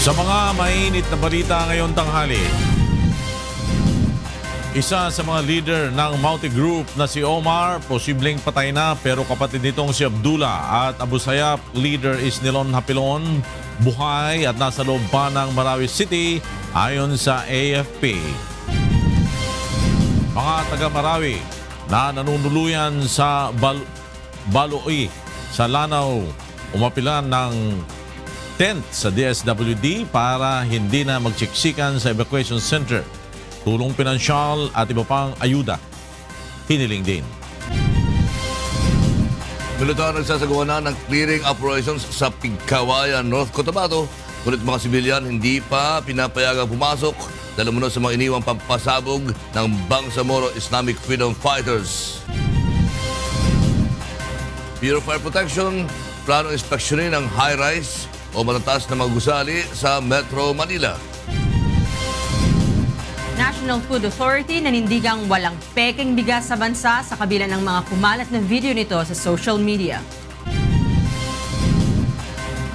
Sa mga mainit na balita ngayong tanghali, isa sa mga leader ng Maute Group na si Omar, posibleng patay na pero kapatid nitong si Abdullah at Abu Sayyaf, leader is Nilon Hapilon, buhay at nasa loob pa ng Marawi City ayon sa AFP. Mga taga Marawi na nanunuluyan sa Baloi sa Lanao umapilan ng tent sa DSWD para hindi na magsiksikan sa evacuation center. Tulong pinansyal at iba pang ayuda hiniling din. Militar nagsasagawa na ng clearing operations sa Pigkawayan, North Cotabato. Ngunit mga sibilyan hindi pa pinapayagang pumasok dahil muna sa mga iniwang pampasabog ng Bangsamoro Islamic Freedom Fighters. Bureau of Fire Protection, plano inspeksyonin ang high-rise o matataas na mga gusali sa Metro Manila. National Food Authority nanindigang walang pekeng bigas sa bansa sa kabila ng mga kumalat na video nito sa social media.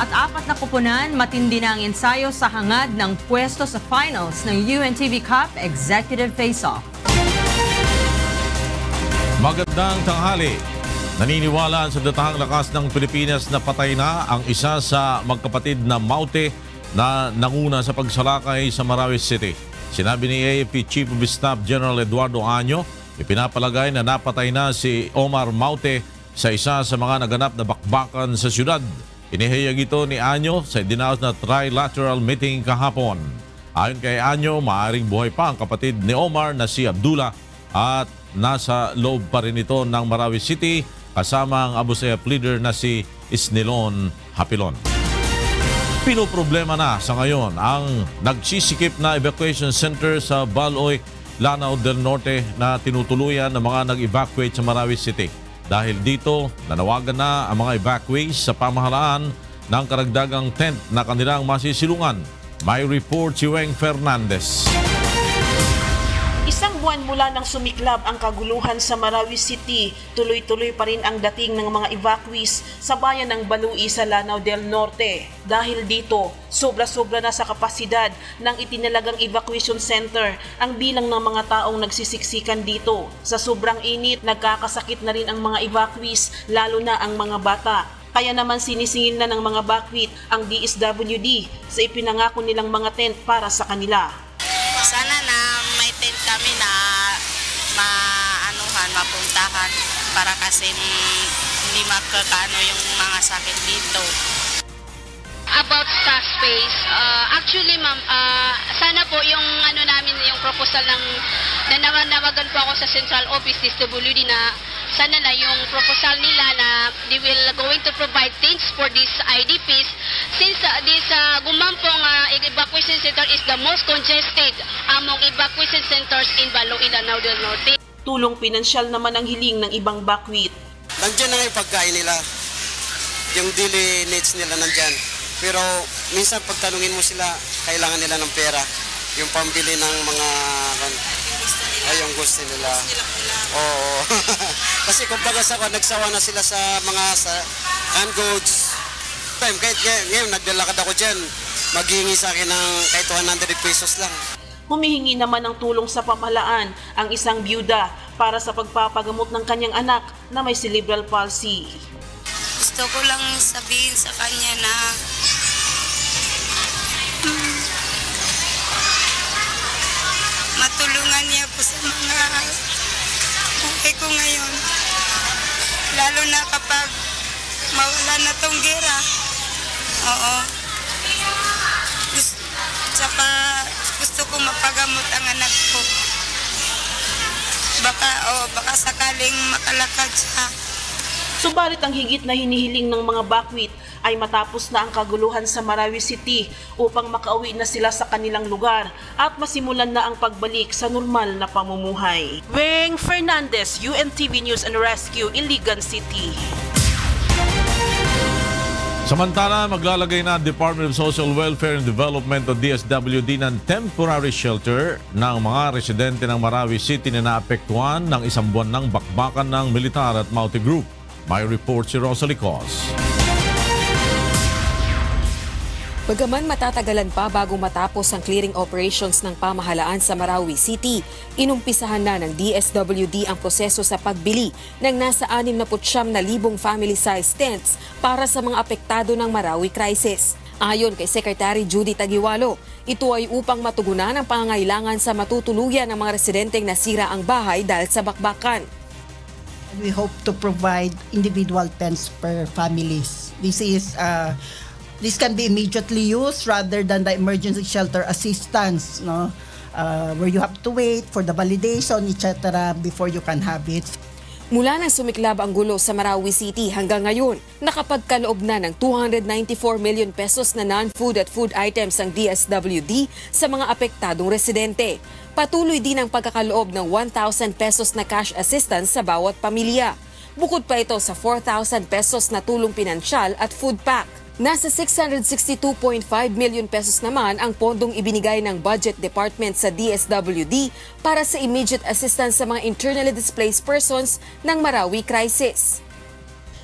At 4 na kupunan, matindi na ang ensayo sa hangad ng pwesto sa finals ng UNTV Cup Executive Face-Off. Magandang tanghali. Naniniwala sa datahang lakas ng Pilipinas na patay na ang isa sa magkapatid na Maute na nanguna sa pagsalakay sa Marawi City. Sinabi ni AFP Chief of Staff General Eduardo Año, ipinapalagay na napatay na si Omar Maute sa isa sa mga naganap na bakbakan sa syudad. Inihayag ito ni Año sa dinaos na trilateral meeting kahapon. Ayon kay Año, maaaring buhay pa ang kapatid ni Omar na si Abdullah at nasa loob pa rin ito ng Marawi City kasama ang Abu Sayyaf leader na si Isnilon Hapilon. Pinoproblema na sa ngayon ang nagsisikip na evacuation center sa Baloy, Lanao del Norte na tinutuluyan ng mga nag-evacuate sa Marawi City. Dahil dito, nanawagan na ang mga evacuees sa pamahalaan ng karagdagang tent na kanilang masisilungan. May report si Weng Fernandez. Isang buwan mula nang sumiklab ang kaguluhan sa Marawi City, tuloy-tuloy pa rin ang dating ng mga evacuees sa bayan ng Balui sa Lanao del Norte. Dahil dito, sobra-sobra na sa kapasidad ng itinalagang evacuation center ang bilang ng mga taong nagsisiksikan dito. Sa sobrang init, nagkakasakit na rin ang mga evacuees, lalo na ang mga bata. Kaya naman sinisingil na ng mga bakwit ang DSWD sa ipinangako nilang mga tent para sa kanila. Sana na may tent kami na mapuntahan para kasi hindi makakaano yung mga sakit dito. About staff space, actually ma'am, sana po yung namin, yung proposal ng nanawagan po ako sa Central Office DSWD na sana na yung proposal nila na they will going to provide tents for these IDPs since this Gumampong evacuation center is the most congested among evacuation centers in Baloi, Lanao del Norte. Tulong pinansyal naman ang hiling ng ibang bakwit. Nandiyan na yung pagkain nila, yung daily needs nila nandyan. Pero minsan pagtanungin mo sila, kailangan nila ng pera. Yung pambili ng mga yung gusto nila. Oo. Kasi kumbaga nagsawa na sila sa mga canned goods. Kahit ngayon naglalakad ako dyan, maghihingi sa akin ng kahit 100 pesos lang. Humihingi naman ng tulong sa pamahalaan ang isang byuda para sa pagpapagamot ng kanyang anak na may cerebral palsy. Gusto ko lang sabihin sa kanya na matulungan niya po sa mga buhay ko ngayon. Lalo na kapag mawala na tong gera. Oo. Saka gusto ko mapagamot ang anak ko. Baka sakaling makalakad siya. Subalit ang higit na hinihiling ng mga bakwit ay matapos na ang kaguluhan sa Marawi City upang makauwi na sila sa kanilang lugar at masimulan na ang pagbalik sa normal na pamumuhay. Weng Fernandez, UNTV News and Rescue, Iligan City. Samantala, maglalagay na ang Department of Social Welfare and Development o DSWD ng temporary shelter ng mga residente ng Marawi City na naapektuhan ng isang buwan ng bakbakan ng militar at Maute Group. May report si Rosalie Cos. Bagaman matatagalan pa bago matapos ang clearing operations ng pamahalaan sa Marawi City, inumpisahan na ng DSWD ang proseso sa pagbili ng nasa 69,000 family-sized tents para sa mga apektado ng Marawi crisis. Ayon kay Secretary Judy Tagiwalo, ito ay upang matugunan ang pangangailangan sa matutuluyan ng mga residenteng nasira ang bahay dahil sa bakbakan. We hope to provide individual tents per families. This can be immediately used rather than the emergency shelter assistance, no? Where you have to wait for the validation, etc. before you can have it. Mula nang sumiklab ang gulo sa Marawi City hanggang ngayon, nakapagkaloob na ng 294 million pesos na non-food at food items ang DSWD sa mga apektadong residente. Patuloy din ang pagkakaloob ng 1,000 pesos na cash assistance sa bawat pamilya. Bukod pa ito sa 4,000 pesos na tulong pinansyal at food pack. Nasa 662.5 million pesos naman ang pondong ibinigay ng Budget Department sa DSWD para sa immediate assistance sa mga internally displaced persons ng Marawi crisis.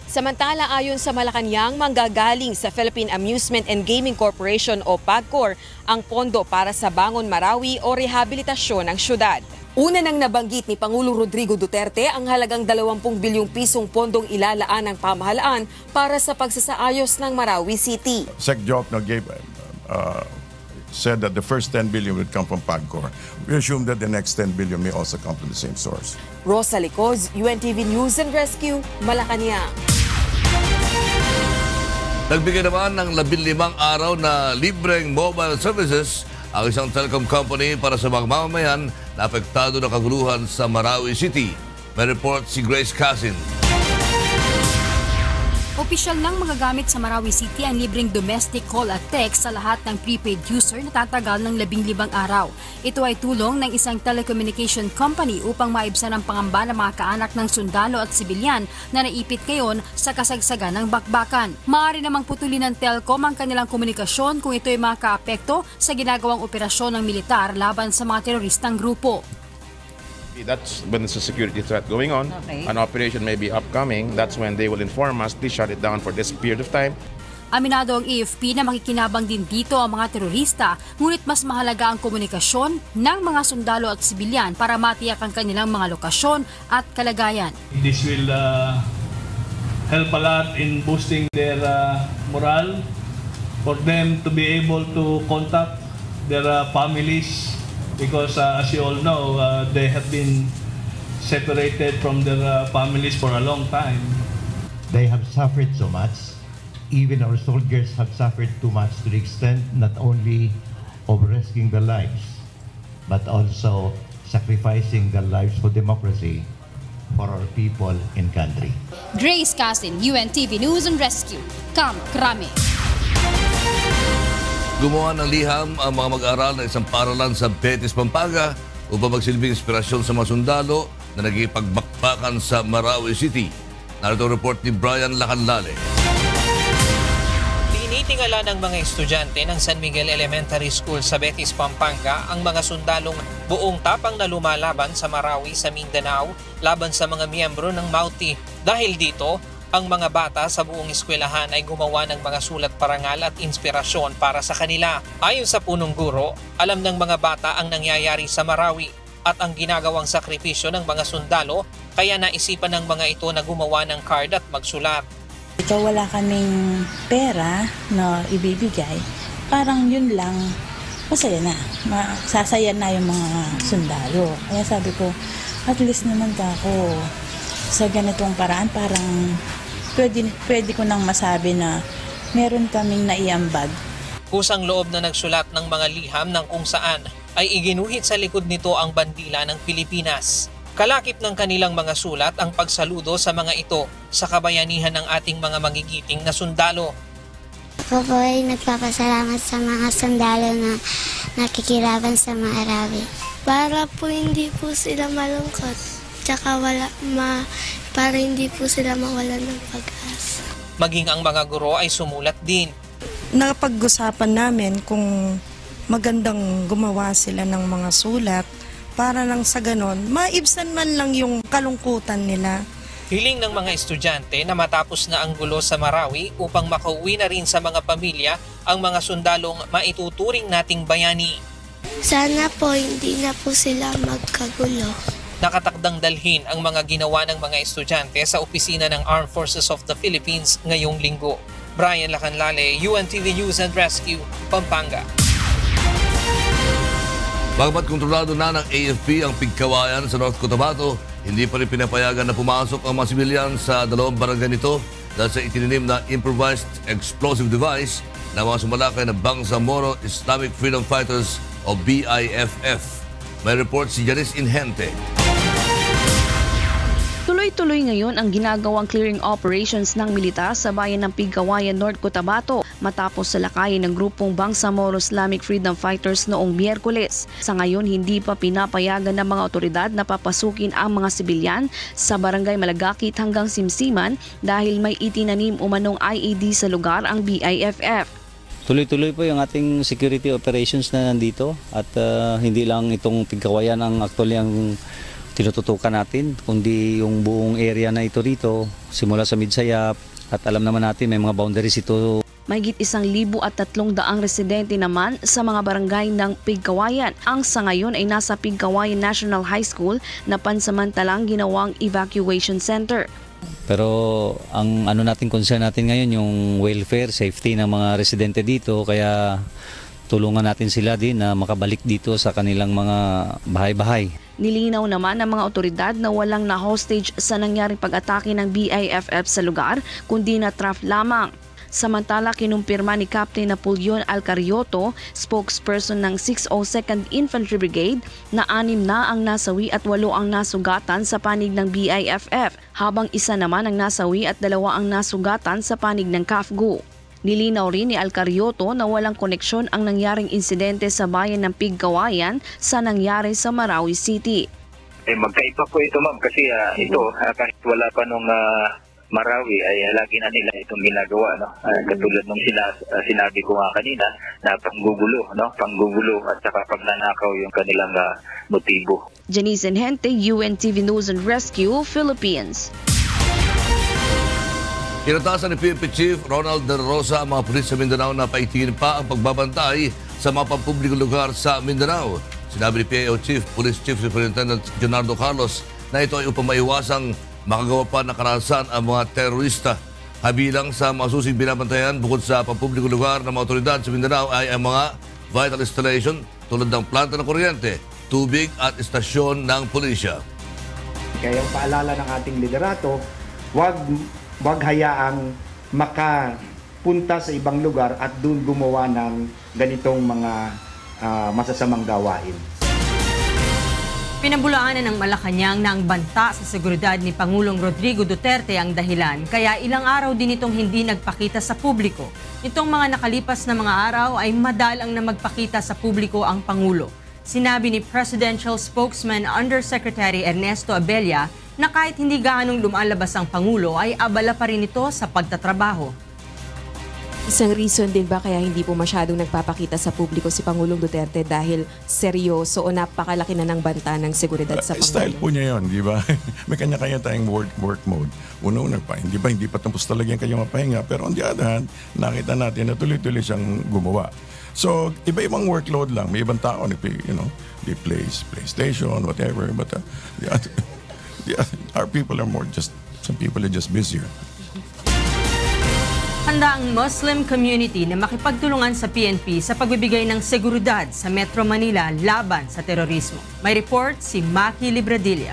Samantala, ayon sa Malacanang, manggagaling sa Philippine Amusement and Gaming Corporation o PAGCOR ang pondo para sa Bangon Marawi o rehabilitasyon ng syudad. Una nang nabanggit ni Pangulong Rodrigo Duterte ang halagang 20 bilyong pisong pondong ilalaan ng pamahalaan para sa pagsasaayos ng Marawi City. Sec Job said that the first 10 billion would come from PAGCOR. We assume that the next 10 billion may also come from the same source. Rosa Licoz, UNTV News and Rescue, Malacanang. Nagbigay naman ng 15 araw na libreng mobile services ang isang telecom company para sa mga mamamayan na apektado ng kaguluhan sa Marawi City. May report si Grace Casin. Opisyal nang magagamit sa Marawi City ang libreng domestic call at text sa lahat ng prepaid user na tatagal ng 15 araw. Ito ay tulong ng isang telecommunication company upang maibsan ang pangamba ng mga kaanak ng sundalo at sibilyan na naipit ngayon sa kasagsagan ng bakbakan. Maaari namang putulin ng telcom ang kanilang komunikasyon kung ito ay makaapekto sa ginagawang operasyon ng militar laban sa mga teroristang grupo. That's when there's a security threat going on. Okay. An operation may be upcoming. That's when they will inform us. Please shut it down for this period of time. Aminado ang AFP na makikinabang din dito ang mga terorista, ngunit mas mahalaga ang komunikasyon ng mga sundalo at sibilyan para matiyak ang kanilang mga lokasyon at kalagayan. This will help a lot in boosting their morale, for them to be able to contact their families. Because as you all know, they have been separated from their families for a long time. They have suffered so much. Even our soldiers have suffered too much to the extent not only of risking their lives, but also sacrificing their lives for democracy for our people in country. Grace Casin, UNTV News and Rescue, Camp Crame. Gumawa ng liham ang mga mag-aaral ng isang paaralan sa Betis, Pampanga upang magsilbing inspirasyon sa mga sundalo na nagipagbakbakan sa Marawi City. Narito ang report ni Brian Lacanlale. Tinitingala ng mga estudyante ng San Miguel Elementary School sa Betis, Pampanga ang mga sundalong buong tapang na lumalaban sa Marawi sa Mindanao laban sa mga miyembro ng MAUTI. Dahil dito, ang mga bata sa buong eskwelahan ay gumawa ng mga sulat parangal at inspirasyon para sa kanila. Ayon sa punong guro, alam ng mga bata ang nangyayari sa Marawi at ang ginagawang sakripisyo ng mga sundalo, kaya naisipan ng mga ito na gumawa ng card at magsulat. Ito wala kaming pera na ibibigay, parang yun lang, masaya na. Sasaya na yung mga sundalo. Kaya sabi ko, at least naman ako sa ganitong paraan, parang pwede ko nang masabi na meron kaming naiambag. Kusang loob na nagsulat ng mga liham ng kung saan ay iginuhit sa likod nito ang bandila ng Pilipinas. Kalakip ng kanilang mga sulat ang pagsaludo sa mga ito sa kabayanihan ng ating mga magigiting na sundalo. Ako po ay nagpapasalamat sa mga sundalo na nakikilaban sa Marawi. Para po hindi po sila malungkot. Tsaka para hindi po sila mawalan ng pag-asa. Maging ang mga guro ay sumulat din. Napag-usapan namin kung magandang gumawa sila ng mga sulat para nang sa ganon, maibsan man lang yung kalungkutan nila Hiling ng mga estudyante na matapos na ang gulo sa Marawi upang makauwi na rin sa mga pamilya ang mga sundalong maituturing nating bayani. Sana po hindi na po sila magkagulo. Nakatakdang dalhin ang mga ginawa ng mga estudyante sa opisina ng Armed Forces of the Philippines ngayong linggo. Brian Lacanlale, UNTV News and Rescue, Pampanga. Bagamat kontrolado na ng AFP ang Pigkawayan sa North Cotabato, hindi pa rin pinapayagan na pumasok ang mga sibilyan sa dalawang barangay nito dahil sa itininim na improvised explosive device na mga sumalakay na Bangsamoro Islamic Freedom Fighters o BIFF. May report si Janice Inhente. Tuloy-tuloy ngayon ang ginagawang clearing operations ng militar sa bayan ng Pigkawayan, North Cotabato matapos salakayin ng grupong Bangsamoro Islamic Freedom Fighters noong Miyerkules. Sa ngayon, hindi pa pinapayagan ng mga otoridad na papasukin ang mga sibilyan sa barangay Malagakit hanggang Simsiman dahil may itinanim umanong IED sa lugar ang BIFF. Tuloy-tuloy po yung ating security operations na nandito at hindi lang itong Pigkawayan ang actually ang tinututukan natin, kundi yung buong area na ito rito, simula sa Midsayap at alam naman natin may mga boundaries ito. Mahigit 1,300 residente naman sa mga barangay ng Pigkawayan ang sa ngayon ay nasa Pigkawayan National High School na pansamantalang ginawang evacuation center. Pero ang natin concern natin ngayon yung welfare, safety ng mga residente dito, kaya tulungan natin sila din na makabalik dito sa kanilang mga bahay-bahay. Nilinaw naman ng mga otoridad na walang na-hostage sa nangyaring pag-atake ng BIFF sa lugar, kundi na trap lamang. Samantala, kinumpirma ni Captain Napoleon Alcarioto, spokesperson ng 602nd Infantry Brigade, na 6 na ang nasawi at 8 ang nasugatan sa panig ng BIFF, habang 1 naman ang nasawi at 2 ang nasugatan sa panig ng CAFGO. Nilinaw rin ni Alcarioto na walang koneksyon ang nangyaring insidente sa bayan ng Pigkawayan sa nangyari sa Marawi City. Magkaiba po ito, ma'am, kasi kahit wala pa nung Marawi ay lagi na nila itong ginagawa, no? Katulad nung sinabi ko nga kanina na panggugulo at saka pagnanakaw yung kanilang motibo. Janice Inhente, UNTV News and Rescue, Philippines. Kinatasan ni PNP Chief Ronald De Rosa ang mga pulis sa Mindanao na paigtingin pa ang pagbabantay sa mga pampublikong lugar sa Mindanao. Sinabi ni PAO Chief Police Chief Superintendent Leonardo Carlos na ito ay upang maiwasang makagawa pa ng karahasan ang mga terorista. Kabilang sa masusing binabantayan bukod sa pampublikong lugar ng mga otoridad sa Mindanao ay ang mga vital installation tulad ng planta ng kuryente, tubig at istasyon ng pulisya. Kaya ang paalala ng ating liderato, wag hayaang makapunta sa ibang lugar at doon gumawa ng ganitong mga masasamang gawain. Pinabulaanan ng Malacanang na ang banta sa seguridad ni Pangulong Rodrigo Duterte ang dahilan, kaya ilang araw din itong hindi nagpakita sa publiko. Itong mga nakalipas na mga araw ay madalang na magpakita sa publiko ang Pangulo. Sinabi ni Presidential Spokesman Undersecretary Ernesto Abella na kahit hindi gaanong lumalabas ang Pangulo ay abala pa rin ito sa pagtatrabaho. Isang reason din ba kaya hindi po masyadong nagpapakita sa publiko si Pangulong Duterte dahil seryoso o napakalaki na ng banta ng seguridad sa Pangulo? Style po niya yun, di ba? May kanya-kanya tayong work mode. Una-una pa, hindi pa tapos talaga yung kanyang mapahinga. Pero on the other hand, nakita natin na tuloy-tuloy siyang gumawa. So, iba-ibang workload lang. May ibang tao, they play PlayStation, whatever. But our people are some people are just busier. Handa ang Muslim community na makipagtulungan sa PNP sa pagbibigay ng seguridad sa Metro Manila laban sa terorismo. May report si Maki Libradilla.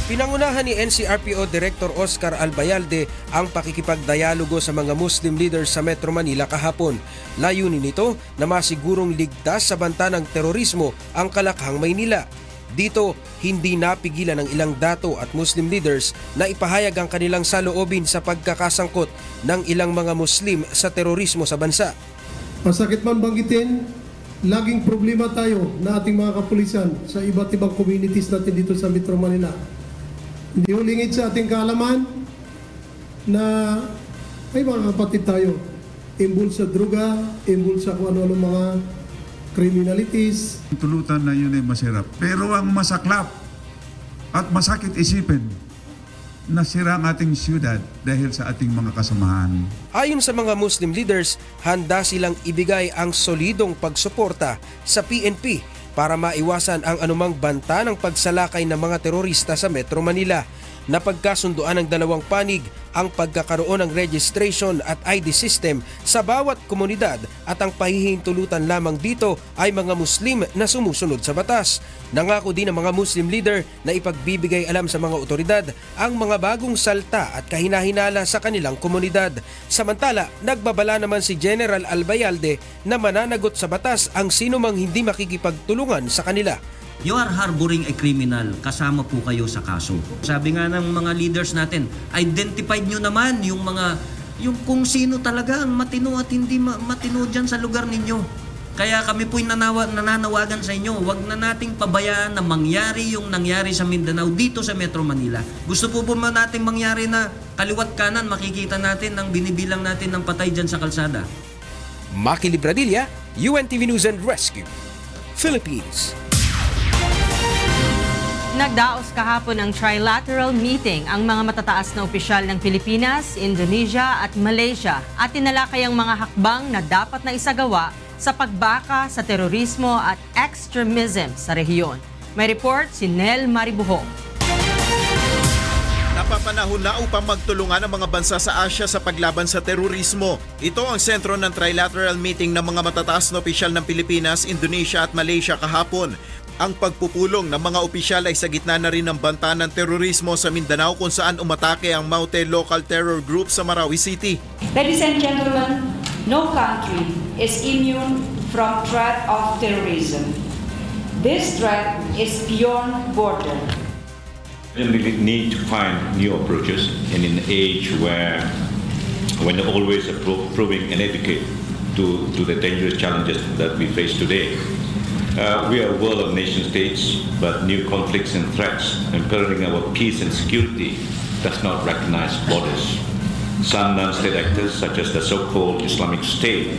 Pinangunahan ni NCRPO Director Oscar Albayalde ang pakikipagdialogo sa mga Muslim leaders sa Metro Manila kahapon. Layunin nito na masigurong ligtas sa banta ng terorismo ang Kalakhang, Maynila. Dito, hindi napigilan ng ilang dato at Muslim leaders na ipahayag ang kanilang saloobin sa pagkakasangkot ng ilang mga Muslim sa terorismo sa bansa. Masakit man banggitin, laging problema tayo na ating mga kapulisan sa iba't ibang communities natin dito sa Metro Manila. Hindi hulingit sa ating kaalaman na ay mga kapatid tayo, imbul sa droga, imbul sa kung ano-ano mga criminalities. Tulutan na yun ay masarap. Pero ang masaklap, At masakit isipin na sira ang ating siyudad dahil sa ating mga kasamahan. Ayon sa mga Muslim leaders, handa silang ibigay ang solidong pagsuporta sa PNP para maiwasan ang anumang banta ng pagsalakay ng mga terorista sa Metro Manila. Napagkasunduan ng dalawang panig ang pagkakaroon ng registration at ID system sa bawat komunidad at ang pahihintulutan lamang dito ay mga Muslim na sumusunod sa batas. Nangako din ang mga Muslim leader na ipagbibigay alam sa mga otoridad ang mga bagong salta at kahinahinala sa kanilang komunidad. Samantala, nagbabala naman si General Albayalde na mananagot sa batas ang sinumang hindi makikipagtulungan sa kanila. You are harboring a criminal, kasama po kayo sa kaso. Sabi nga ng mga leaders natin, identified nyo naman yung kung sino talaga ang matino at hindi matino dyan sa lugar ninyo. Kaya kami po'y nananawagan sa inyo, wag na nating pabayaan na mangyari yung nangyari sa Mindanao dito sa Metro Manila. Gusto po ba nating mangyari na kaliwat kanan, makikita natin ang binibilang natin ng patay dyan sa kalsada? Maki Libradilla, UNTV News and Rescue, Philippines. Nagdaos kahapon ng trilateral meeting ang mga matataas na opisyal ng Pilipinas, Indonesia at Malaysia at tinalakay ang mga hakbang na dapat na isagawa sa pagbaka sa terorismo at extremism sa rehiyon. May report si Nel Maribuho. Napapanahon na upang magtulungan ang mga bansa sa Asia sa paglaban sa terorismo. Ito ang sentro ng trilateral meeting ng mga matataas na opisyal ng Pilipinas, Indonesia at Malaysia kahapon. Ang pagpupulong ng mga opisyal ay sa gitna na rin ng banta ng terorismo sa Mindanao kung saan umatake ang Maute Local Terror Group sa Marawi City. Ladies and gentlemen, no country is immune from threat of terrorism. This threat is beyond border. We need to find new approaches in an age where when always proving inadequate to the dangerous challenges that we face today. We are a world of nation states, but new conflicts and threats impairing our peace and security does not recognize borders. Some non-state actors, such as the so-called Islamic State,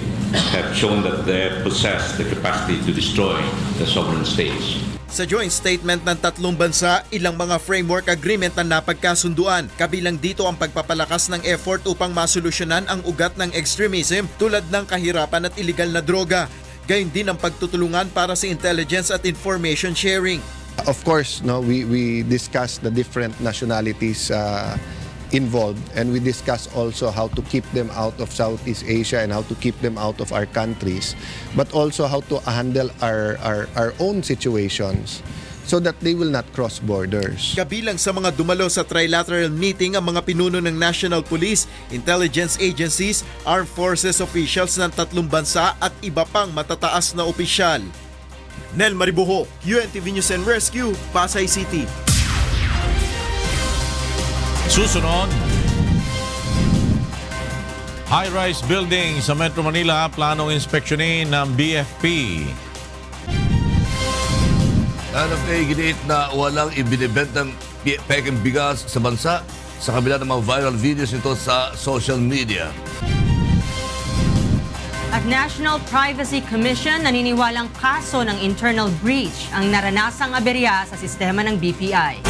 have shown that they possess the capacity to destroy the sovereign states. Sa joint statement ng tatlong bansa, ilang mga framework agreement na napagkasunduan. Kabilang dito ang pagpapalakas ng effort upang masolusyonan ang ugat ng extremism tulad ng kahirapan at illegal na droga. Gayon din ang pagtutulungan para sa intelligence at information sharing. Of course, we discuss the different nationalities involved, and we discuss also how to keep them out of Southeast Asia and how to keep them out of our countries, but also how to handle our own situations so that they will not cross borders. Kabilang sa mga dumalo sa trilateral meeting ang mga pinuno ng National Police, intelligence agencies, armed forces officials ng tatlong bansa at iba pang matataas na opisyal. Nel Maribuho, UNTV News and Rescue, Pasay City. Susunod, high-rise building sa Metro Manila, planong inspeksyonin ng BFP. Giniit na walang ibinibentang pekeng bigas sa bansa sa kabila ng mga viral videos nito sa social media. At National Privacy Commission naniniwalang kaso ng internal breach ang naranasang aberya sa sistema ng BPI.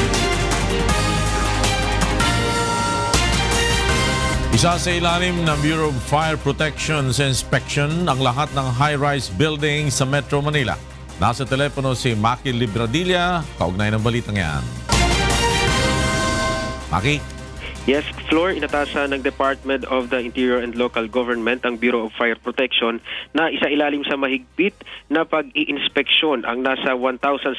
Isa sa ilalim ng Bureau of Fire Protection sa inspection ang lahat ng high-rise building sa Metro Manila. Nasa telepono si Maki Libradilla, kaugnay ng balitang yan. Maki? Yes, Floor, inatasan ng Department of the Interior and Local Government ang Bureau of Fire Protection na isailalim sa mahigpit na pag-iinspeksyon ang nasa 1,700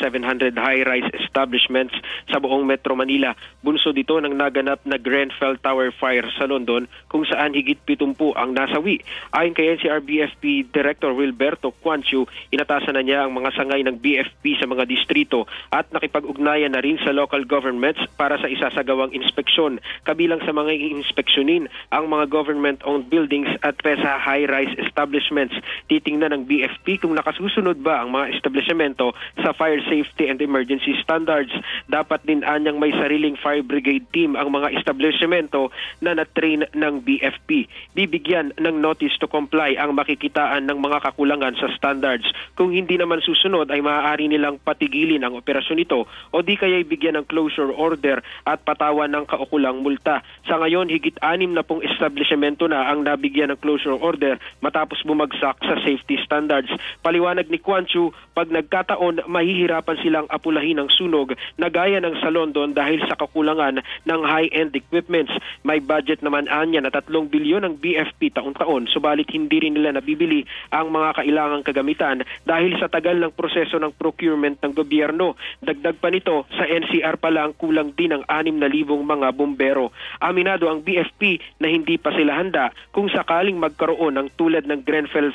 high-rise establishments sa buong Metro Manila. Bunso dito ng naganap na Grenfell Tower Fire sa London kung saan higit 70 ang nasawi. Ayon kay NCR-BFP Director Wilberto Quancio, inatasan na niya ang mga sangay ng BFP sa mga distrito at nakipag-ugnayan na rin sa local governments para sa isasagawang inspeksyon. kabilang sa mga inspeksyonin ang mga government-owned buildings at PESA high-rise establishments. Titingnan ng BFP kung nakasusunod ba ang mga establishmento sa fire safety and emergency standards. Dapat din anyang may sariling fire brigade team ang mga establishmento na na-train ng BFP. Bibigyan ng notice to comply ang makikitaan ng mga kakulangan sa standards. Kung hindi naman susunod ay maaari nilang patigilin ang operasyon nito o di kaya bigyan ng closure order at patawan ng kaukulang multa. Sa ngayon, higit 60 na pong establishmento na ang nabigyan ng closure order matapos bumagsak sa safety standards. Paliwanag ni Quan Chu, pag nagkataon, mahihirapan silang apulahin ang sunog na gaya ng sa London dahil sa kakulangan ng high-end equipments. May budget naman anya na 3 bilyon ng BFP taon-taon, subalit hindi rin nila nabibili ang mga kailangang kagamitan dahil sa tagal ng proseso ng procurement ng gobyerno. Dagdag pa nito, sa NCR pa lang kulang din ang 6,000 mga bumbero. Aminado ang BFP na hindi pa sila handa kung sakaling magkaroon ng tulad ng Grenfell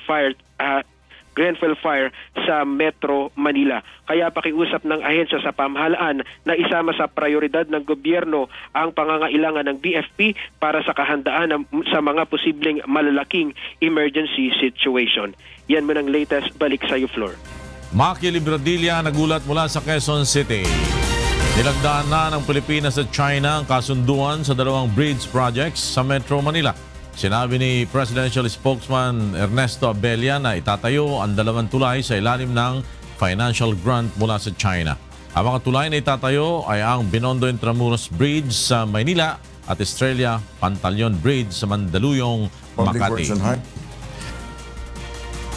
Fire sa Metro Manila. Kaya pakiusap ng ahensya sa pamahalaan na isama sa prioridad ng gobyerno ang pangangailangan ng BFP para sa kahandaan sa mga posibleng malalaking emergency situation. Yan mo ng latest. Balik sa iyo, Flor. Maki Libradilla nagulat mula sa Quezon City. Nilagdaan na ng Pilipinas at China ang kasunduan sa 2 bridge projects sa Metro Manila. Sinabi ni Presidential Spokesman Ernesto Abella na itatayo ang 2 tulay sa ilalim ng financial grant mula sa China. Ang mga tulay na itatayo ay ang Binondo Intramuros Bridge sa Maynila at Estrella Pantaleon Bridge sa Mandaluyong, Makati.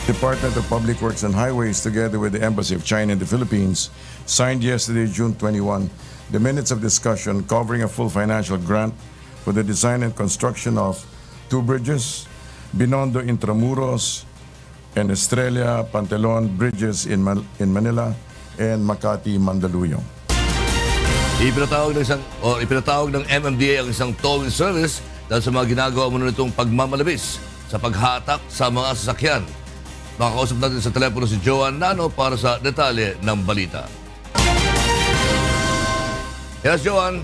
Department of Public Works and Highways, together with the Embassy of China in the Philippines, signed yesterday, June 21, the minutes of discussion covering a full financial grant for the design and construction of 2 bridges, Binondo Intramuros and Estrella Pantaleon bridges in Manila and Makati, Mandaluyong. Ipinatawag ng MMDA ang isang towing service dahil sa mga ginagawa mo nitong pagmamalabis sa paghatak sa mga sasakyan. Makakausap natin sa telepono si Joan Nano para sa detalye ng balita. Yes, Joan.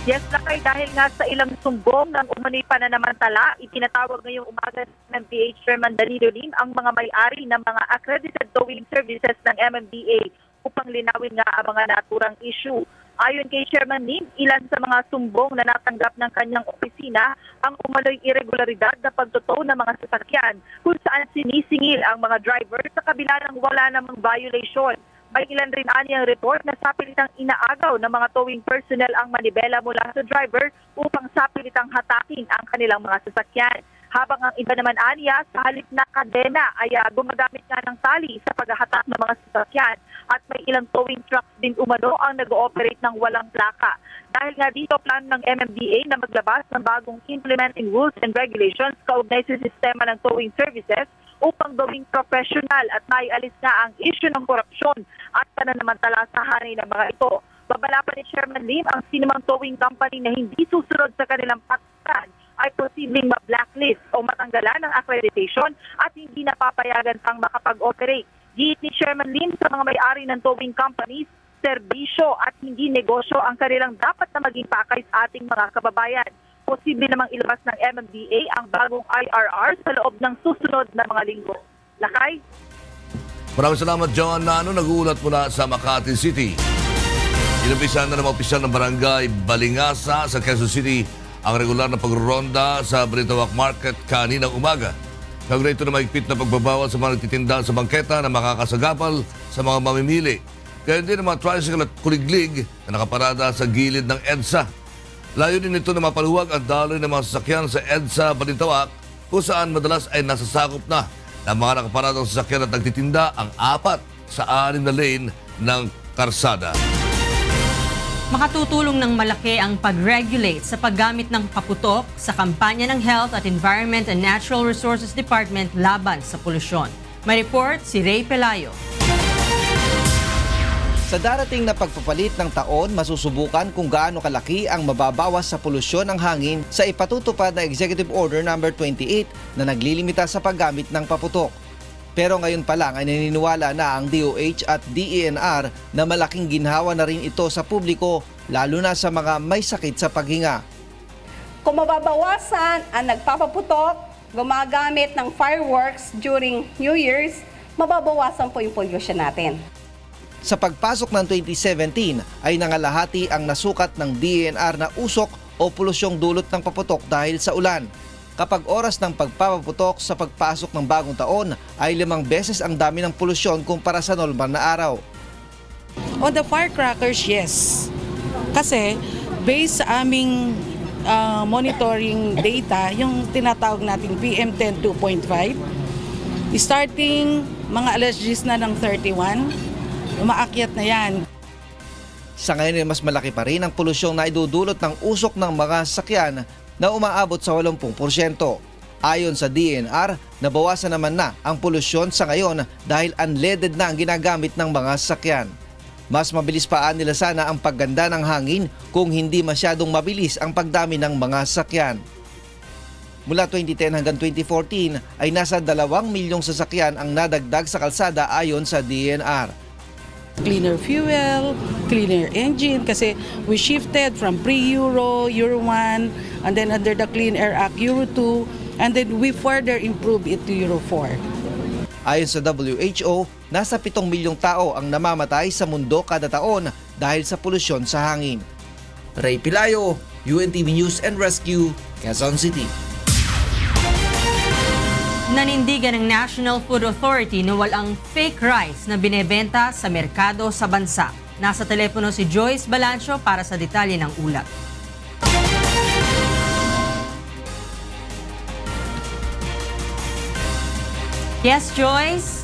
Yes, Lakay, dahil nga sa ilang sumbong ng umano'y pananamantala, itinatawag ngayong umaga ng PH Chairman Danilo Lim ang mga may-ari ng mga accredited towing services ng MMDA upang linawin nga ang mga naturang issue. Ayon kay Chairman Lim, ilan sa mga sumbong na natanggap ng kanyang opisina ang umano'y irregularidad na pagtotoo ng mga sasakyan kung saan sinisingil ang mga driver sa kabila ng wala namang violation. May ilan rin aniyang report na sapilitang inaagaw ng mga towing personnel ang manibela mula sa driver upang sapilitang hatakin ang kanilang mga sasakyan. Habang ang iba naman aniya sa halip na kadena ay gumagamit nga ng tali sa paghahatak ng mga sasakyan at may ilang towing trucks din umano ang nag-ooperate ng walang plaka. Dahil nga dito plano ng MMDA na maglabas ng bagong implementing rules and regulations kaugnay sa sistema ng towing services upang gawing professional at maialis nga ang issue ng korupsyon at pananamantala sa hanay ng mga ito. Babala pa ni Chairman Lim ang sinumang towing company na hindi susunod sa kanilang patutan ay posibleng ma-blacklist o matanggalan ng accreditation at hindi napapayagan pang makapag-operate. Giit ni Chairman Lim sa mga may-ari ng towing companies, serbisyo at hindi negosyo ang kanilang dapat na maging pakay sa ating mga kababayan. Posible namang ilabas ng MMDA ang bagong IRR sa loob ng susunod na mga linggo. Lakay? Maraming salamat, Joan Nano. Nag-uulat mula sa Makati City. Inumpisahan na ng mga opisyal ng barangay Balingasa sa Quezon City ang regular na pagronda sa Balintawak Market kaninang umaga. Kaugnay ito na mahigpit na pagbabawal sa mga nagtitinda sa bangketa na makakasagapal sa mga mamimili. Kaya din ang mga tricycle at kuliglig na nakaparada sa gilid ng EDSA. Layunin nito na mapaluwag ang daloy ng mga sasakyan sa EDSA Balintawak kung saan madalas ay nasasakop na ng mga nakaparadang sasakyan at nagtitinda ang 4 sa 6 na lane ng karsada. Makatutulong ng malaki ang pag-regulate sa paggamit ng paputok sa kampanya ng Health at Environment and Natural Resources Department laban sa polusyon. May report si Ray Pelayo. Sa darating na pagpapalit ng taon, masusubukan kung gaano kalaki ang mababawas sa polusyon ng hangin sa ipatutupad na Executive Order No. 28 na naglilimita sa paggamit ng paputok. Pero ngayon pa lang ay naniniwala na ang DOH at DENR na malaking ginhawa na rin ito sa publiko, lalo na sa mga may sakit sa paghinga. Kung mababawasan ang nagpapaputok, gumagamit ng fireworks during New Year's, mababawasan po yung pollution natin. Sa pagpasok ng 2017 ay nangalahati ang nasukat ng DENR na usok o polusyong dulot ng paputok dahil sa ulan. Kapag oras ng pagpapaputok sa pagpasok ng bagong taon ay 5 beses ang dami ng polusyon kumpara sa normal na araw. On the firecrackers, yes. Kasi based sa aming monitoring data, yung tinatawag nating PM10 2.5, starting mga alas 10 na ng 31, umaakyat na yan. Sa ngayon ay mas malaki pa rin ang polusyong na idudulot ng usok ng mga sasakyan na umaabot sa 80%. Ayon sa DENR, nabawasan naman na ang polusyon sa ngayon dahil unleaded na ang ginagamit ng mga sasakyan. Mas mabilis pa nila sana ang pagganda ng hangin kung hindi masyadong mabilis ang pagdami ng mga sasakyan. Mula 2010 hanggang 2014 ay nasa 2 milyong sasakyan ang nadagdag sa kalsada ayon sa DENR. Cleaner fuel, cleaner engine kasi we shifted from pre-Euro, Euro 1, and then under the Clean Air Act, Euro 2, and then we further improve it to Euro 4. Ayon sa WHO, nasa 7 milyong tao ang namamatay sa mundo kada taon dahil sa polusyon sa hangin. Ray Pilayo, UNTV News and Rescue, Quezon City. Nanindigan ng National Food Authority na walang fake rice na binebenta sa merkado sa bansa. Nasa telepono si Joyce Balancio para sa detalye ng ulat. Yes, Joyce?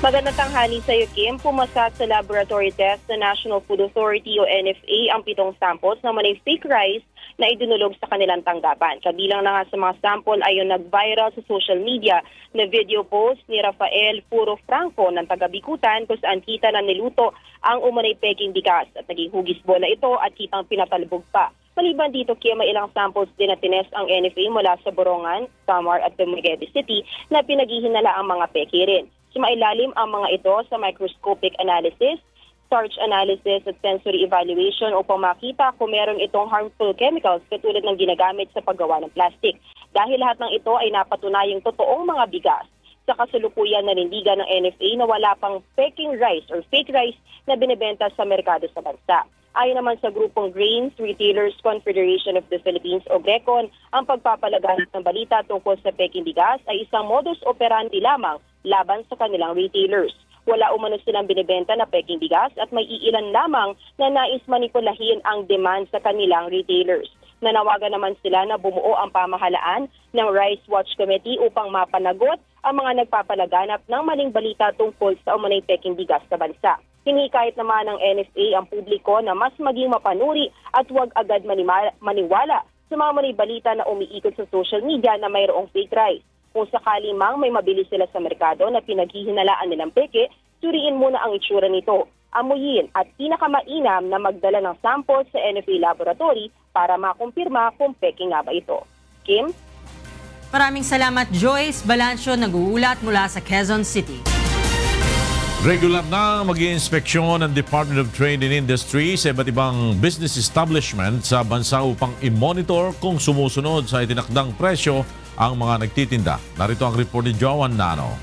Magandang tanghali sa iyo, Kim. Pumasa sa laboratory test ng National Food Authority o NFA ang 7 samples na may fake rice na idinulog sa kanilang tanggapan. Kabilang na nga sa mga sample ay yung nag-viral sa social media na video post ni Rafael Puro Franco ng taga-Bikutan kung saan kita na niluto ang umunay peking bigas at naging hugis bola ito at kitang pinapalubog pa. Maliban dito, Kim, may ilang samples din na tinest ang NFA mula sa Borongan, Samar at Dumaguete City na pinaghihinala ang mga peke rin. Sumailalim ang mga ito sa microscopic analysis, starch analysis at sensory evaluation upang makita kung meron itong harmful chemicals katulad ng ginagamit sa paggawa ng plastic. Dahil lahat ng ito ay napatunayang totoong mga bigas. Sa kasalukuyan nanindigan ng NFA na wala pang peking rice or fake rice na binibenta sa merkado sa bansa. Ayon naman sa grupong Grains Retailers Confederation of the Philippines o GRECON, ang pagpapalaganap ng balita tungkol sa peking bigas ay isang modus operandi lamang laban sa kanilang retailers. Wala umano silang binibenta na peking bigas at may iilan lamang na nais manipulahin ang demand sa kanilang retailers. Nanawagan naman sila na bumuo ang pamahalaan ng Rice Watch Committee upang mapanagot ang mga nagpapalaganap ng maling balita tungkol sa umunay peking bigas sa bansa. Hinikayat naman ng NFA ang publiko na mas maging mapanuri at huwag agad maniwala sa mga maling balita na umiikot sa social media na mayroong fake rice. Kung sakali mang may mabili sila sa merkado na pinaghihinalaan nilang peke, suriin muna ang itsura nito, amuyin at pinakamainam na magdala ng sample sa NFA laboratory para makumpirma kung peke nga ba ito. Kim? Maraming salamat, Joyce Balancio, nag-uulat mula sa Quezon City. Regular na mag-iinspeksyon ng Department of Trade and Industry sa iba't ibang business establishment sa bansa upang i-monitor kung sumusunod sa itinakdang presyo ang mga nagtitinda. Narito ang report ni Joan Nano.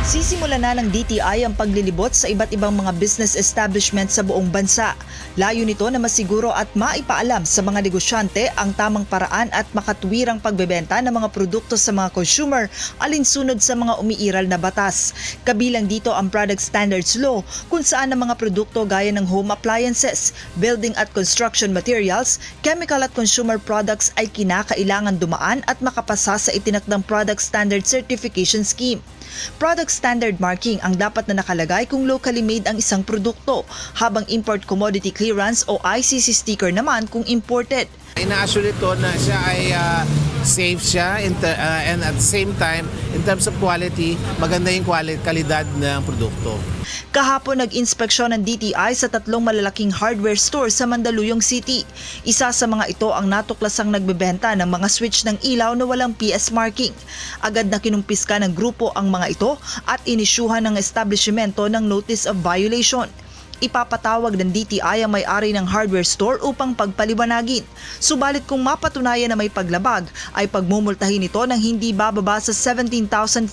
Sisimula na ng DTI ang paglilibot sa iba't ibang mga business establishment sa buong bansa. Layo nito na masiguro at maipaalam sa mga negosyante ang tamang paraan at makatwirang pagbebenta ng mga produkto sa mga consumer alinsunod sa mga umiiral na batas. Kabilang dito ang Product Standards Law kung saan ang mga produkto gaya ng home appliances, building at construction materials, chemical at consumer products ay kinakailangan dumaan at makapasa sa itinakdang Product Standard Certification Scheme. Product standard marking ang dapat na nakalagay kung locally made ang isang produkto, habang import commodity clearance o ICC sticker naman kung imported. Ina-assure ito na siya ay safe siya and at the same time, in terms of quality, maganda yung kalidad ng produkto. Kahapon nag-inspeksyon ng DTI sa 3 malalaking hardware store sa Mandaluyong City. Isa sa mga ito ang natuklasang nagbebenta ng mga switch ng ilaw na walang PS marking. Agad na kinumpiska ng grupo ang mga ito at inisyuhan ng establishmento ng notice of violation. ipapatawag ng DTI ang may-ari ng hardware store upang pagpaliwanagin. Subalit kung mapatunayan na may paglabag, ay pagmumultahin ito ng hindi bababa sa 17,500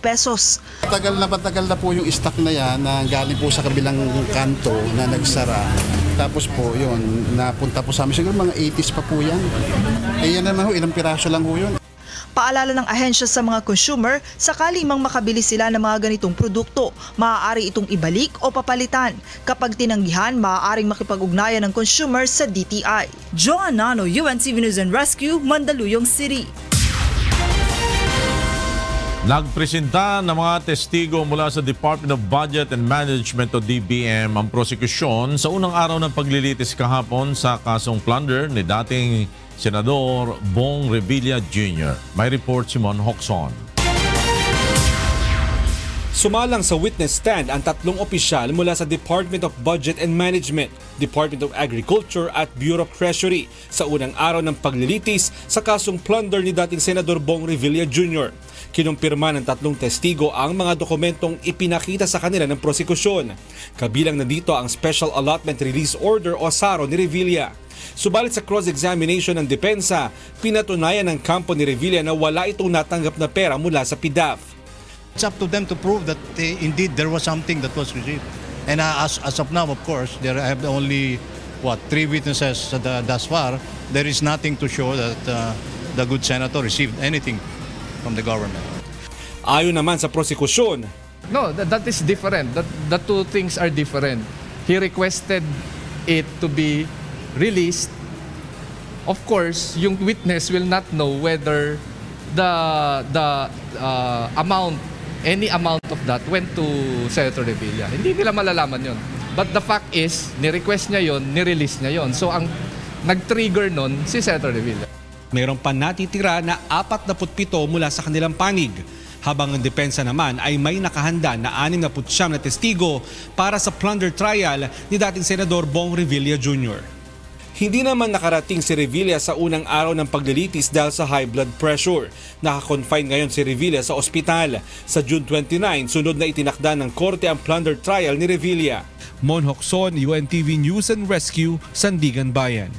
pesos. Patagal na po yung stock na yan na galing po sa kabilang kanto na nagsara. Tapos po yun, napunta po sa amin. Siguro mga 80s pa po yan. Eh yan naman ho, ilang piraso lang ho yun. Paalala ng ahensya sa mga consumer, sakali mang makabili sila ng mga ganitong produkto, maaari itong ibalik o papalitan. Kapag tinanggihan, maaaring makipag-ugnayan ng consumer sa DTI. Joanna Nano, UNTV News and Rescue, Mandaluyong City. Nagpresenta ng mga testigo mula sa Department of Budget and Management o DBM ang prosekusyon sa unang araw ng paglilitis kahapon sa kasong plunder ni dating Senador Bong Revilla Jr. May report si Mon Hocson. Sumalang sa witness stand ang tatlong opisyal mula sa Department of Budget and Management, Department of Agriculture at Bureau of Treasury sa unang araw ng paglilitis sa kasong plunder ni dating Senador Bong Revilla Jr. Kinumpirma ng tatlong testigo ang mga dokumentong ipinakita sa kanila ng prosekusyon. Kabilang na dito ang Special Allotment Release Order o SARO ni Revilla. Subalit sa cross-examination ng depensa, pinatunayan ng kampo ni Revilla na wala itong natanggap na pera mula sa PDAF. It's up to them to prove that indeed there was something that was received. And as of now, of course, there have only 3 witnesses thus far. There is nothing to show that the good senator received anything from the government. Ayon naman sa prosekusyon, no, that is different. The two things are different. He requested it to be released. Of course, yung witness will not know whether the amount, any amount of that went to Senator Revilla. Hindi nila malalaman yon. But the fact is, ni-request niya yon, ni-release niya yon. So ang nag-trigger nun si Senator Revilla. Mayroong pa natitira na 47 mula sa kanilang panig, habang ang depensa naman ay may nakahanda na 69 na testigo para sa plunder trial ni dating Senador Bong Revilla Jr. Hindi naman nakarating si Revilla sa unang araw ng paglilitis dahil sa high blood pressure. Nakakonfine ngayon si Revilla sa ospital. Sa June 29, sunod na itinakda ng korte ang plunder trial ni Revilla. Mon Hocson, UNTV News and Rescue, Sandigan Bayan.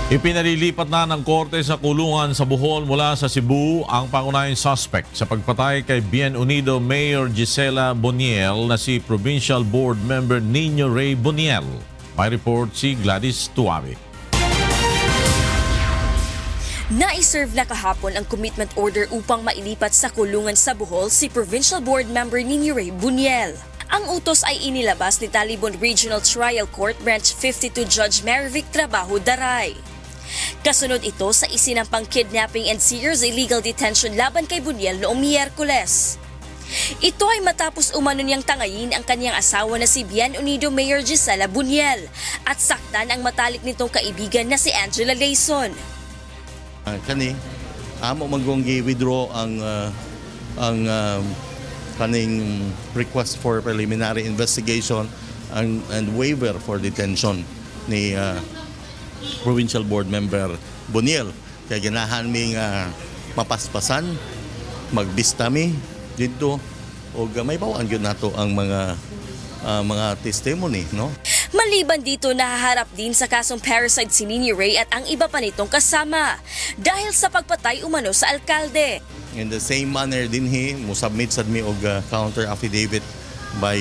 Ipinalilipat na ng korte sa kulungan sa Bohol mula sa Cebu ang pangunahing suspect sa pagpatay kay Bien Unido Mayor Gisela Boniel na si Provincial Board Member Nino Ray Boniel. May report si Gladys Tuavi. Naiserve na kahapon ang commitment order upang mailipat sa kulungan sa Bohol si Provincial Board Member Nino Ray Boniel. Ang utos ay inilabas ni Talibon Regional Trial Court Branch 52 Judge Marivic Trabajo Daray. Kasunod ito sa isinampang kidnapping and serious illegal detention laban kay Boniel noong Miyerkules. Ito ay matapos umano niyang tangayin ang kanyang asawa na si Bien Unido Mayor Gisela Boniel at saktan ang matalik nitong kaibigan na si Angela Layson. Kani, amo magonggi withdraw ang kaning request for preliminary investigation and waiver for detention ni Provincial Board Member Boniel. Kaya ganahan mi mapaspasan, magbista mi dito o may bawaan yun nato ang mga testimony, no? Maliban dito, nahaharap din sa kasong parricide si Nino Ray at ang iba pa nitong kasama dahil sa pagpatay umano sa alkalde. In the same manner din musubmit sad mi og counter affidavit by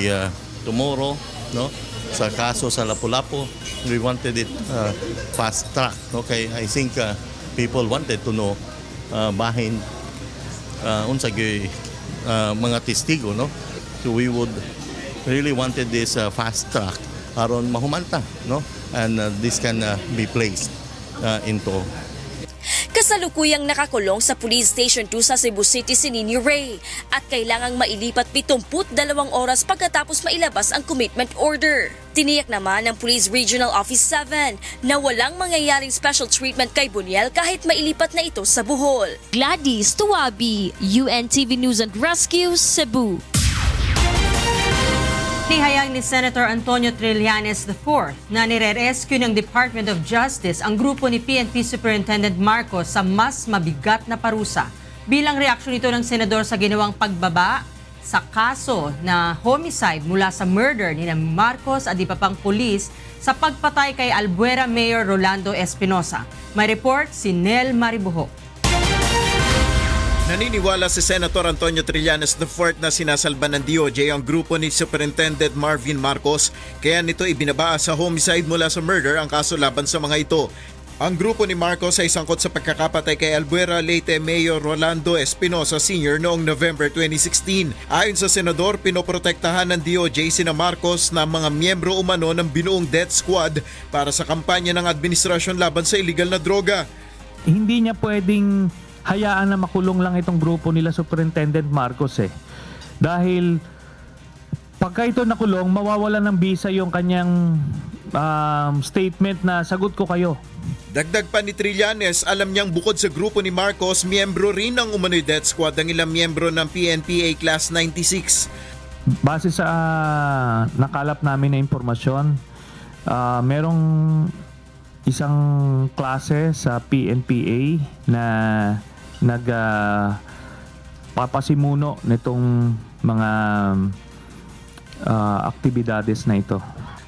tomorrow, no? Sa kaso sa Lapu-Lapu, we wanted it fast track. Okay, I think people wanted to know bahin unsa gyud mga testigo, no? So we would really wanted this fast track aron mahumanta, no? And this can be placed into. Kasalukuyang nakakulong sa Police Station 2 sa Cebu City si Nino Ray at kailangang mailipat 72 oras pagkatapos mailabas ang commitment order. Tiniyak naman ng Police Regional Office 7 na walang mangyayaring special treatment kay Boniel kahit mailipat na ito sa Bohol. Gladys Tuabi, UNTV News and Rescue, Cebu. Nihayag ni Senator Antonio Trillanes IV na nire-rescue ng Department of Justice ang grupo ni PNP Superintendent Marcos sa mas mabigat na parusa. Bilang reaksyon nito ng senador sa ginawang pagbaba sa kaso na homicide mula sa murder ni Marcos at iba pang pulis sa pagpatay kay Albuera Mayor Rolando Espinosa. May report si Nel Maribuho. Naniniwala si Senator Antonio Trillanes IV na sinasalba ng DOJ ang grupo ni Superintendent Marvin Marcos, kaya nito ibinabaa sa homicide mula sa murder ang kaso laban sa mga ito. Ang grupo ni Marcos ay sangkot sa pagkakapatay kay Albuera Leyte Mayor Rolando Espinosa Sr. noong November 2016. Ayon sa senador, pinoprotektahan ng DOJ sina Marcos na mga miyembro umano ng binuong death squad para sa kampanya ng administrasyon laban sa illegal na droga. Hindi niya pwedeng hayaan na makulong lang itong grupo nila Superintendent Marcos Dahil pagka ito nakulong, mawawala ng bisa yung kanyang statement na sagot ko kayo. Dagdag pa ni Trillanes, alam niyang bukod sa grupo ni Marcos, miyembro rin ng umano'y death squad ang ilang miyembro ng PNPA Class 96. Base sa nakalap namin na impormasyon, merong isang klase sa PNPA na papasimuno nitong mga aktibidades na ito.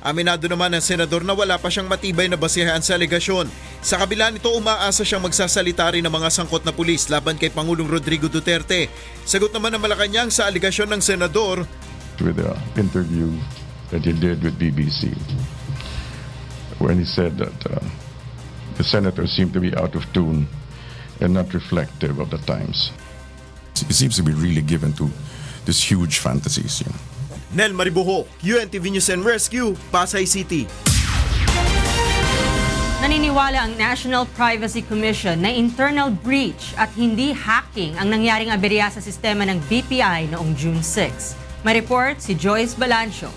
Aminado naman ang senador na wala pa siyang matibay na basihan sa alegasyon. Sa kabila nito, umaasa siyang magsasalita rin ng mga sangkot na pulis laban kay Pangulong Rodrigo Duterte. Sagot naman ng Malacanang sa alegasyon ng senador. With the interview that he did with BBC, when he said that the senator seemed to be out of tune and not reflective of the times. He seems to be really given to these huge fantasies. Nel Maribuho, UNTV News and Rescue, Pasay City. Naniniwala ang National Privacy Commission na internal breach at hindi hacking ang nangyaring aberya sa sistema ng BPI noong June 6. May report si Joyce Balancio.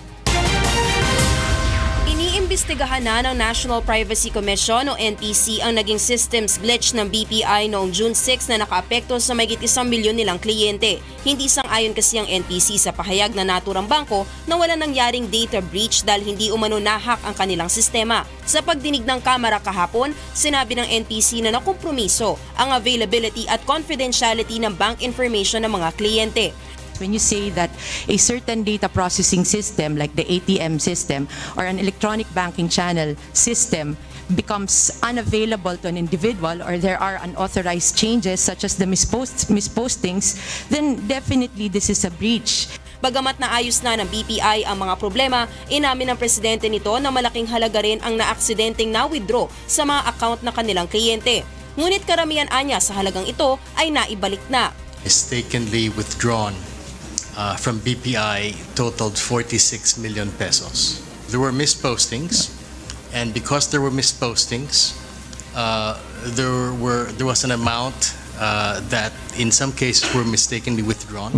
Iniimbestigahan na ng National Privacy Commission o NPC ang naging systems glitch ng BPI noong June 6 na nakaapekto sa mahigit 1 milyon nilang kliyente. Hindi sang-ayon kasi ang NPC sa pahayag na naturang bangko na wala nangyaring data breach dahil hindi umano na-hack ang kanilang sistema. Sa pagdinig ng Kamara kahapon, sinabi ng NPC na nakompromiso ang availability at confidentiality ng bank information ng mga kliyente. When you say that a certain data processing system like the ATM system or an electronic banking channel system becomes unavailable to an individual or there are unauthorized changes such as the mispostings, then definitely this is a breach. Bagamat naayos na ng BPI ang mga problema, inamin ng presidente nito na malaking halaga rin ang naaksidenteng na-withdraw sa mga account na kanilang kliyente. Ngunit karamihan anya sa halagang ito ay naibalik na. Mistakenly withdrawn from BPI totaled 46 million pesos. There were mispostings, and because there were mispostings, there was an amount that in some cases were mistakenly withdrawn.